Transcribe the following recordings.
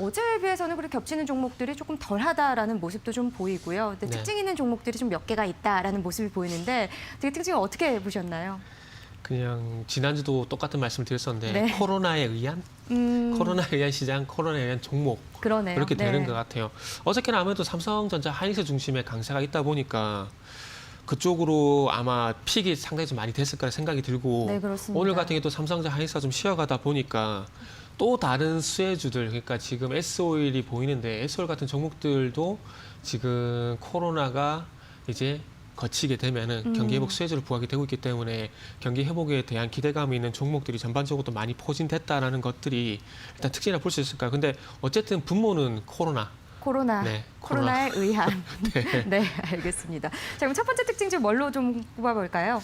어제에 비해서는 그렇게 겹치는 종목들이 조금 덜하다라는 모습도 좀 보이고요. 근데 네. 특징 있는 종목들이 좀 몇 개가 있다라는 모습이 보이는데 되게 특징을 어떻게 보셨나요? 그냥 지난주도 똑같은 말씀을 드렸었는데 네. 코로나에 의한 시장, 코로나에 의한 종목 그러네요. 그렇게 되는 네. 것 같아요. 어저께는 아무래도 삼성전자, 하이닉스 중심의 강세가 있다 보니까 그쪽으로 아마 픽이 상당히 좀 많이 됐을 거라 생각이 들고 네, 그렇습니다. 오늘 같은 경우도 삼성전자, 하이닉스가 좀 쉬어가다 보니까 또 다른 수혜주들, 그러니까 지금 S오일이 보이는데 S오일 같은 종목들도 지금 코로나가 이제 거치게 되면은 경기 회복 수혜주를 부각이 되고 있기 때문에 경기 회복에 대한 기대감이 있는 종목들이 전반적으로 많이 포진됐다라는 것들이 일단 특징이라 볼 수 있을까요? 근데 어쨌든 분모는 코로나. 네, 코로나에 의한. 네. 네, 알겠습니다. 자, 그럼 첫 번째 특징 좀 뭘로 좀 뽑아볼까요?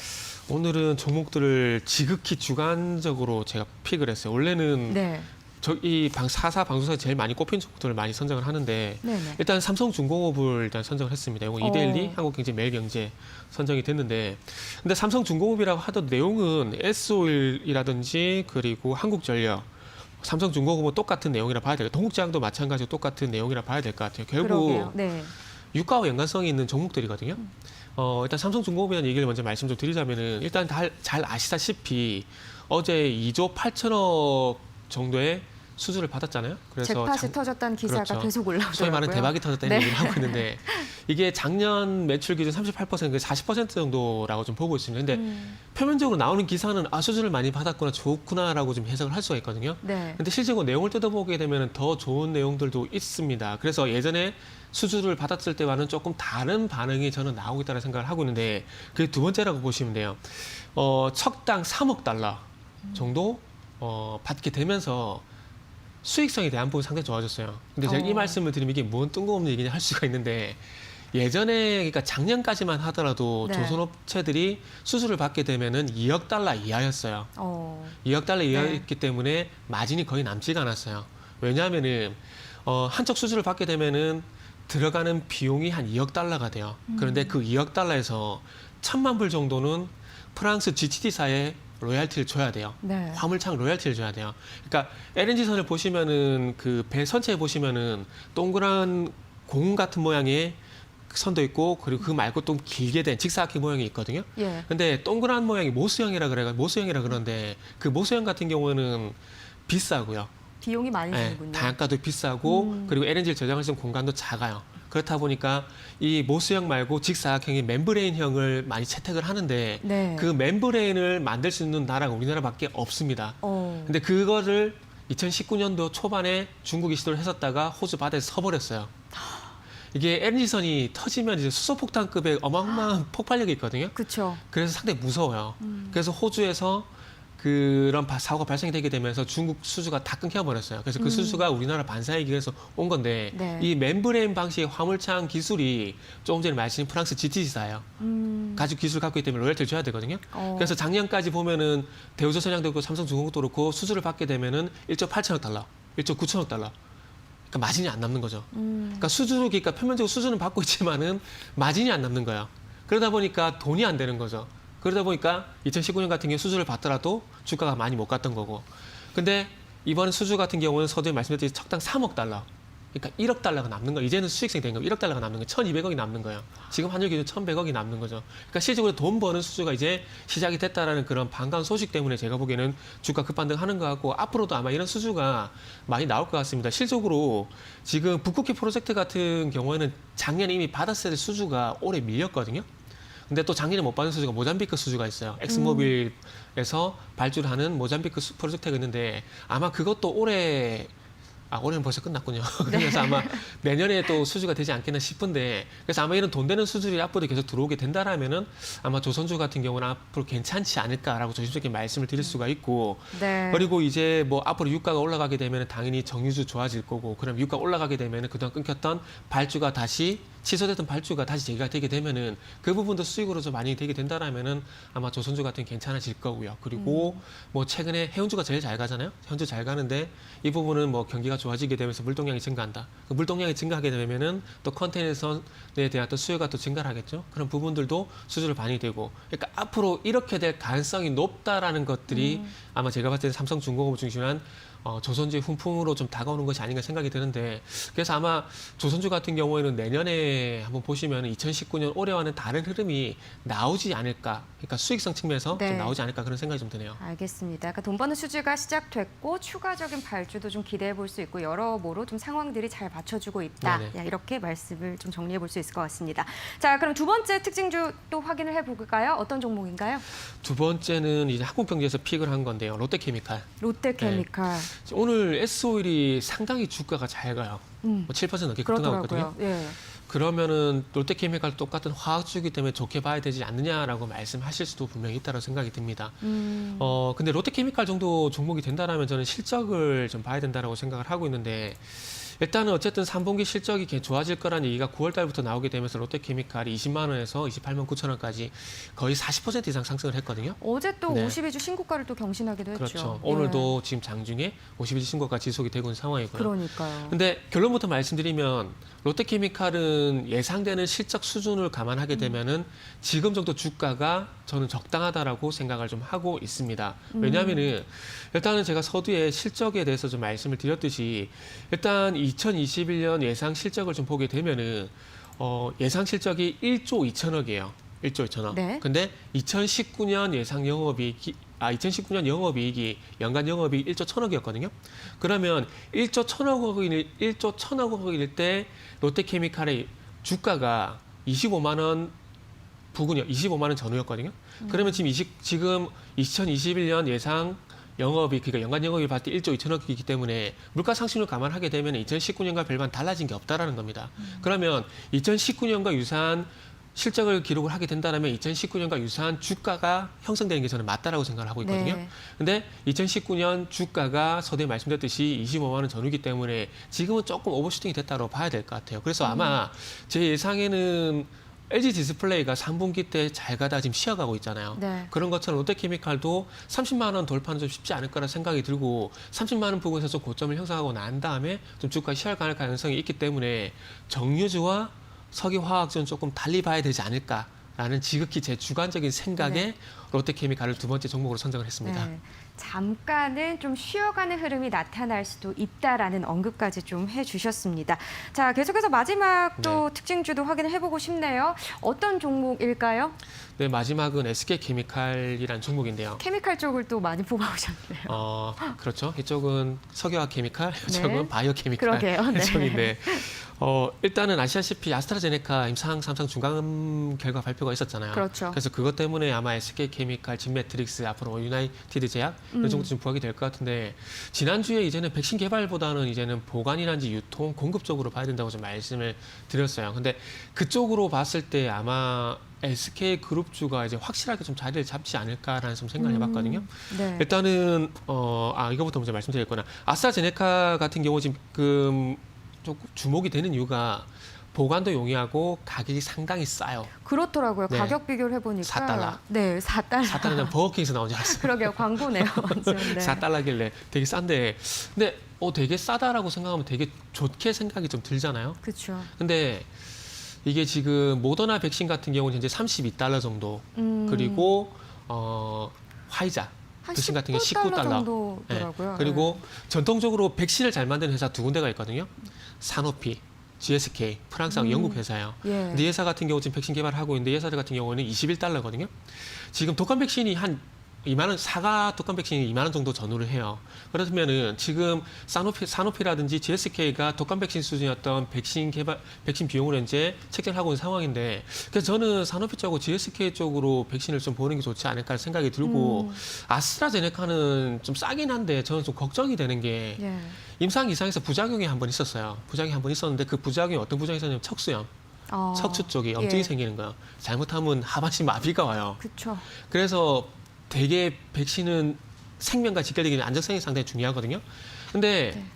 오늘은 종목들을 지극히 주관적으로 제가 픽을 했어요. 원래는 네, 저이 사사 방송사에 제일 많이 꼽힌 종목들을 많이 선정을 하는데 네네. 일단 삼성중공업을 일단 선정을 했습니다. 이거 이데일리, 한국경제, 매일경제 선정이 됐는데 근데 삼성중공업이라고 하던 내용은 S오일이라든지 그리고 한국전력, 삼성중공업은 똑같은 내용이라 봐야 돼요. 동국제약도 마찬가지로 똑같은 내용이라 봐야 될 것 같아요. 결국 그러게요. 네. 유가와 연관성이 있는 종목들이거든요. 일단 삼성중공업이라는 얘기를 먼저 말씀 좀 드리자면은 일단 잘 아시다시피 어제 2조 8천억 정도의 수주를 받았잖아요. 그래서 잭팟이 터졌다는 기사가 그렇죠. 계속 올라오더라고요. 소위 말하는 대박이 터졌다는 네. 얘기를 하고 있는데 이게 작년 매출 기준 38%, 40% 정도라고 좀 보고 있습니다. 근데 표면적으로 나오는 기사는 수주를 많이 받았구나, 좋구나라고 좀 해석을 할 수가 있거든요. 네. 근데 실제로 내용을 뜯어보게 되면 더 좋은 내용들도 있습니다. 그래서 예전에 수주를 받았을 때와는 조금 다른 반응이 저는 나오고 있다는 생각을 하고 있는데 그게 두 번째라고 보시면 돼요. 척당 3억 달러 정도 받게 되면서 수익성에 대한 부분이 상당히 좋아졌어요. 근데 제가 이 말씀을 드리면 이게 뭔 뜬금없는 얘기냐 할 수가 있는데 예전에 그러니까 작년까지만 하더라도 네. 조선업체들이 수주를 받게 되면은 2억 달러 이하였어요. 2억 달러 이하였기 때문에 마진이 거의 남지가 않았어요. 왜냐하면은 한쪽 수주를 받게 되면은 들어가는 비용이 한 2억 달러가 돼요. 그런데 그 2억 달러에서 1,000만 불 정도는 프랑스 GTD사에 로얄티를 줘야 돼요. 네. 화물창 로얄티를 줘야 돼요. 그러니까 LNG선을 보시면은 그 배 선체에 보시면은 동그란 공 같은 모양의 선도 있고 그리고 그 말고 좀 길게 된 직사각형 모양이 있거든요. 예. 근데 동그란 모양이 모수형이라 그러는데 그 모수형 같은 경우는 비싸고요. 비용이 많이 네, 드는군요. 단가도 비싸고 그리고 LNG를 저장할 수 있는 공간도 작아요. 그렇다 보니까 이 모수형 말고 직사각형의 멤브레인형을 많이 채택을 하는데 네. 그 멤브레인을 만들 수 있는 나라가 우리나라밖에 없습니다. 근데 그거를 2019년도 초반에 중국이 시도를 했었다가 호주 바다에서 서버렸어요. 이게 LNG선이 터지면 이제 수소폭탄급의 어마어마한 폭발력이 있거든요. 그렇죠. 그래서 상당히 무서워요. 그래서 호주에서 그런 사고가 발생이 되게 되면서 중국 수주가 다 끊겨버렸어요. 그래서 그 수주가 우리나라 반사이기 위해서 온 건데 네. 이 멤브레인 방식의 화물창 기술이 조금 전에 말씀드린 프랑스 GTD사예요. 가지고 기술 갖고 있기 때문에 로열티를 줘야 되거든요. 그래서 작년까지 보면은 대우조선양도 그렇고 삼성중공업도 그렇고 수주를 받게 되면은 1조 8천억 달러, 1조 9천억 달러. 그러니까 마진이 안 남는 거죠. 그러니까 그러니까 표면적으로 수주는 받고 있지만은 마진이 안 남는 거예요. 그러다 보니까 돈이 안 되는 거죠. 그러다 보니까 2019년 같은 경우 수주를 받더라도 주가가 많이 못 갔던 거고. 근데 이번 수주 같은 경우는 서두에 말씀드렸듯이 척당 3억 달러. 그러니까 1억 달러가 남는 거예요. 이제는 수익성이 된 거예요. 1억 달러가 남는 거예요. 1,200억이 남는 거예요. 지금 환율 기준 1,100억이 남는 거죠. 그러니까 실질적으로 돈 버는 수주가 이제 시작이 됐다라는 그런 반가운 소식 때문에 제가 보기에는 주가 급반등하는 것 같고 앞으로도 아마 이런 수주가 많이 나올 것 같습니다. 실적으로 지금 북극해 프로젝트 같은 경우에는 작년에 이미 받았을 때 수주가 올해 밀렸거든요. 근데 또 작년에 못 받은 수주가 모잠비크 수주가 있어요. 엑스모빌에서 발주를 하는 모잠비크 프로젝트가 있는데 아마 그것도 올해는 벌써 끝났군요. 그래서 아마 내년에 또 수주가 되지 않겠나 싶은데 그래서 아마 이런 돈 되는 수주들이 앞으로 계속 들어오게 된다라면은 아마 조선주 같은 경우는 앞으로 괜찮지 않을까라고 조심스럽게 말씀을 드릴 수가 있고 네. 그리고 이제 뭐 앞으로 유가가 올라가게 되면 당연히 정유주 좋아질 거고 그럼 유가 올라가게 되면은 그동안 끊겼던 발주가 다시 취소됐던 발주가 다시 재개가 되게 되면은 그 부분도 수익으로 좀 많이 되게 된다라면은 아마 조선주 같은 게 괜찮아질 거고요. 그리고 뭐 최근에 해운주가 제일 잘 가잖아요. 해운주 잘 가는데 이 부분은 뭐 경기가 좋아지게 되면서 물동량이 증가한다. 그 물동량이 증가하게 되면은 또 컨테이너선에 대한 또 수요가 또 증가를 하겠죠. 그런 부분들도 수주를 많이 되고 그러니까 앞으로 이렇게 될 가능성이 높다라는 것들이 아마 제가 봤을 때 삼성중공업 중심한 조선주의 훈풍으로 좀 다가오는 것이 아닌가 생각이 드는데 그래서 아마 조선주 같은 경우에는 내년에 한번 보시면 2019년 올해와는 다른 흐름이 나오지 않을까. 그러니까 수익성 측면에서 네. 좀 나오지 않을까 그런 생각이 좀 드네요. 알겠습니다. 그러니까 돈 버는 수주가 시작됐고 추가적인 발주도 좀 기대해 볼 수 있고 여러모로 좀 상황들이 잘 받쳐주고 있다. 네네. 이렇게 말씀을 좀 정리해 볼 수 있을 것 같습니다. 자, 그럼 두 번째 특징주 또 확인을 해볼까요? 어떤 종목인가요? 두 번째는 이제 한국경제에서 픽을 한 건데요. 롯데케미칼. 롯데케미칼. 오늘 S-오일이 상당히 주가가 잘 가요. 뭐 7% 넘게 급등하고 있거든요. 그렇더라고요. 예. 그러면은 롯데케미칼 똑같은 화학주기 때문에 좋게 봐야 되지 않느냐라고 말씀하실 수도 분명히 있다고 생각이 듭니다. 근데 롯데케미칼 정도 종목이 된다라면 저는 실적을 좀 봐야 된다라고 생각을 하고 있는데 일단은 어쨌든 3분기 실적이 좋아질 거라는 얘기가 9월 달부터 나오게 되면서 롯데케미칼이 20만 원에서 28만 9천 원까지 거의 40% 이상 상승을 했거든요. 어제 또 네. 52주 신고가를 또 경신하기도 했죠. 그렇죠. 예. 오늘도 지금 장중에 52주 신고가 지속이 되고 있는 상황이고요. 그러니까요. 근데 결론부터 말씀드리면 롯데케미칼은 예상되는 실적 수준을 감안하게 되면은 지금 정도 주가가 저는 적당하다라고 생각을 좀 하고 있습니다. 왜냐하면은 일단은 제가 서두에 실적에 대해서 좀 말씀을 드렸듯이 일단 2021년 예상 실적을 좀 보게 되면은 예상 실적이 1조 2천억이에요. 1조 2천억. 네. 근데 2019년 예상 영업이익이 2019년 영업이익이 연간 영업이익 1조 1천억이었거든요. 그러면 1조 1천억일 때 롯데케미칼의 주가가 25만 원 부근이요. 25만 원 전후였거든요. 그러면 지금 2021년 예상 영업이 그러니까 연간 영업이 봤을 때 1조 2천억이기 때문에 물가 상승률 감안하게 되면 2019년과 별반 달라진 게 없다라는 겁니다. 그러면 2019년과 유사한 실적을 기록을 하게 된다면 2019년과 유사한 주가가 형성되는 게 저는 맞다라고 생각을 하고 있거든요. 네. 근데 2019년 주가가 서두에 말씀드렸듯이 25만 원 전후기 때문에 지금은 조금 오버슈팅이 됐다고 봐야 될 것 같아요. 그래서 아마 제 예상에는 LG 디스플레이가 3분기 때 잘 가다 지금 쉬어가고 있잖아요. 네. 그런 것처럼 롯데케미칼도 30만 원 돌파는 좀 쉽지 않을 거라 생각이 들고 30만 원 부근에서 좀 고점을 형성하고 난 다음에 좀 주가 쉬어갈 가능성이 있기 때문에 정유주와 석유화학주는 조금 달리 봐야 되지 않을까라는 지극히 제 주관적인 생각에 네. 롯데케미칼을 두 번째 종목으로 선정을 했습니다. 네. 잠깐은 좀 쉬어가는 흐름이 나타날 수도 있다라는 언급까지 좀 해주셨습니다. 자, 계속해서 마지막 또 특징주도 확인을 해보고 싶네요. 어떤 종목일까요? 네, 마지막은 SK케미칼이라는 종목인데요. 케미칼 쪽을 또 많이 뽑아오셨네요. 그렇죠. 이쪽은 석유화학 케미칼, 이쪽은 네. 바이오 케미칼 그러게요. 네. 쪽인데 일단은 아시다시피 아스트라제네카 임상 3상 중간 결과 발표가 있었잖아요. 그렇죠. 그래서 그것 때문에 아마 SK케미칼, 진매트릭스, 앞으로 유나이티드 제약 이런 정도 좀 부각이 될 것 같은데 지난주에 이제는 백신 개발보다는 이제는 보관이란지 유통, 공급 쪽으로 봐야 된다고 좀 말씀을 드렸어요. 근데 그쪽으로 봤을 때 아마 SK 그룹주가 이제 확실하게 좀 자리를 잡지 않을까라는 좀 생각을 해봤거든요. 네. 일단은 이거부터 먼저 말씀드렸구나. 아스트라제네카 같은 경우 지금 좀 주목이 되는 이유가 보관도 용이하고 가격이 상당히 싸요. 그렇더라고요. 네. 가격 비교를 해보니까 4달러. 네, 4달러. 4달러는 버거킹에서 나온 줄 알았어요. 그러게요. 광고네요. 완전. 네. 4달러길래 되게 싼데 근데 되게 싸다라고 생각하면 되게 좋게 생각이 좀 들잖아요. 그렇죠. 근데 이게 지금 모더나 백신 같은 경우는 현재 32달러 정도 그리고 화이자 한 백신 같은 게 19달러 19달러. 정도더라고요. 그리고 전통적으로 백신을 잘 만드는 회사 두 군데가 있거든요. 사노피, GSK, 프랑스하고 영국 회사예요. 예. 근데 이 회사 같은 경우 지금 백신 개발을 하고 있는데 이 회사들 같은 경우는 21달러거든요. 지금 독감 백신이 한 2만 원, 사과 독감 백신이 2만 원 정도 전후를 해요. 그렇다면은 지금 사노피라든지 GSK가 독감 백신 수준이었던 백신 비용을 현재 책정하고 있는 상황인데, 그래서 저는 사노피 쪽하고 GSK 쪽으로 백신을 좀 보는 게 좋지 않을까 생각이 들고, 아스트라제네카는 좀 싸긴 한데 저는 좀 걱정이 되는 게 예. 임상 이상에서 부작용이 한 번 있었어요. 부작용이 한 번 있었는데 그 부작용이 어떤 부작용이 있었냐면 척수염, 척추 쪽에 염증이 예. 생기는 거예요. 잘못하면 하반신 마비가 와요. 그렇죠. 그래서 되게 백신은 생명과 직결되기는 안정성이 상당히 중요하거든요. 근데 네.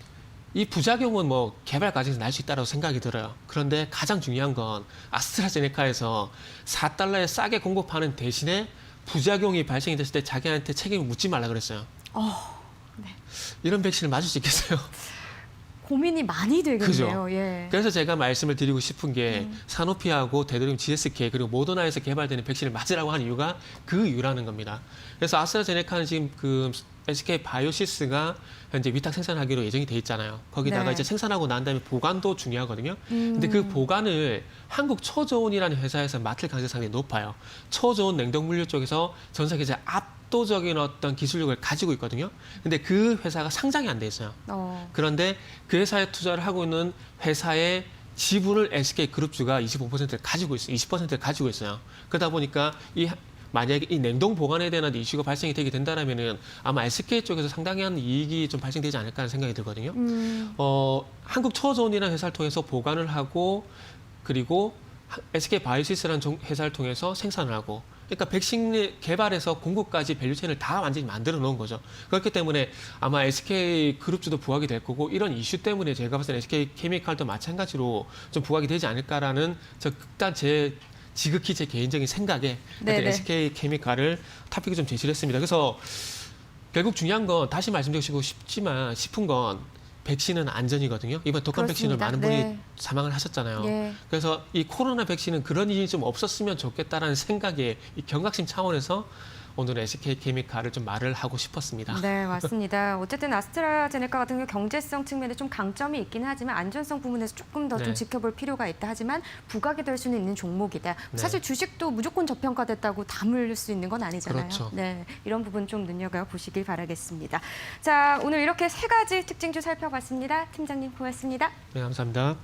이 부작용은 뭐 개발 과정에서 날 수 있다고 생각이 들어요. 그런데 가장 중요한 건 아스트라제네카에서 4달러에 싸게 공급하는 대신에 부작용이 발생이 됐을 때 자기한테 책임을 묻지 말라 그랬어요. 네. 이런 백신을 맞을 수 있겠어요? 고민이 많이 되겠네요. 그죠. 예. 그래서 제가 말씀을 드리고 싶은 게 사노피하고 되도록이면 GSK 그리고 모더나에서 개발되는 백신을 맞으라고 하는 이유가 그 이유라는 겁니다. 그래서 아스트라제네카는 지금 그 SK 바이오시스가 현재 위탁 생산하기로 예정이 돼 있잖아요. 거기다가 네. 이제 생산하고 난 다음에 보관도 중요하거든요. 근데 그 보관을 한국 초저온이라는 회사에서 맡을 가능성이 높아요. 초저온 냉동물류 쪽에서 전 세계에서 압도적인 어떤 기술력을 가지고 있거든요. 근데 그 회사가 상장이 안 돼 있어요. 그런데 그 회사에 투자를 하고 있는 회사의 지분을 SK 그룹주가 25%를 가지고 있어요. 20%를 가지고 있어요. 그러다 보니까 만약에 이 냉동 보관에 대한 이슈가 발생이 되게 된다면은 아마 SK 쪽에서 상당한 이익이 좀 발생되지 않을까 하는 생각이 들거든요. 한국 초저온이라는 회사를 통해서 보관을 하고 그리고 SK 바이오시스라는 회사를 통해서 생산을 하고 그러니까 백신 개발에서 공급까지 밸류체인을 다 완전히 만들어 놓은 거죠. 그렇기 때문에 아마 SK 그룹주도 부각이 될 거고 이런 이슈 때문에 제가 봤을 때 SK 케미칼도 마찬가지로 좀 부각이 되지 않을까라는 지극히 제 개인적인 생각에 SK 케미칼을 토픽을 좀 제시를 했습니다. 그래서 결국 중요한 건 다시 말씀드리고 싶은 건 백신은 안전이거든요. 이번 독감 백신을 많은 분이 사망을 하셨잖아요. 예. 그래서 이 코로나 백신은 그런 일이 좀 없었으면 좋겠다라는 생각에 이 경각심 차원에서 오늘은 SK 케미칼을 좀 말을 하고 싶었습니다. 네, 맞습니다. 어쨌든 아스트라제네카 같은 경우 경제성 측면에 좀 강점이 있긴 하지만 안전성 부분에서 조금 더 좀 지켜볼 필요가 있다. 하지만 부각이 될 수는 있는 종목이다. 사실 주식도 무조건 저평가됐다고 담을 수 있는 건 아니잖아요. 그렇죠. 네, 이런 부분 좀 눈여겨보시길 바라겠습니다. 자, 오늘 이렇게 세 가지 특징주 살펴봤습니다. 팀장님 고맙습니다. 네, 감사합니다.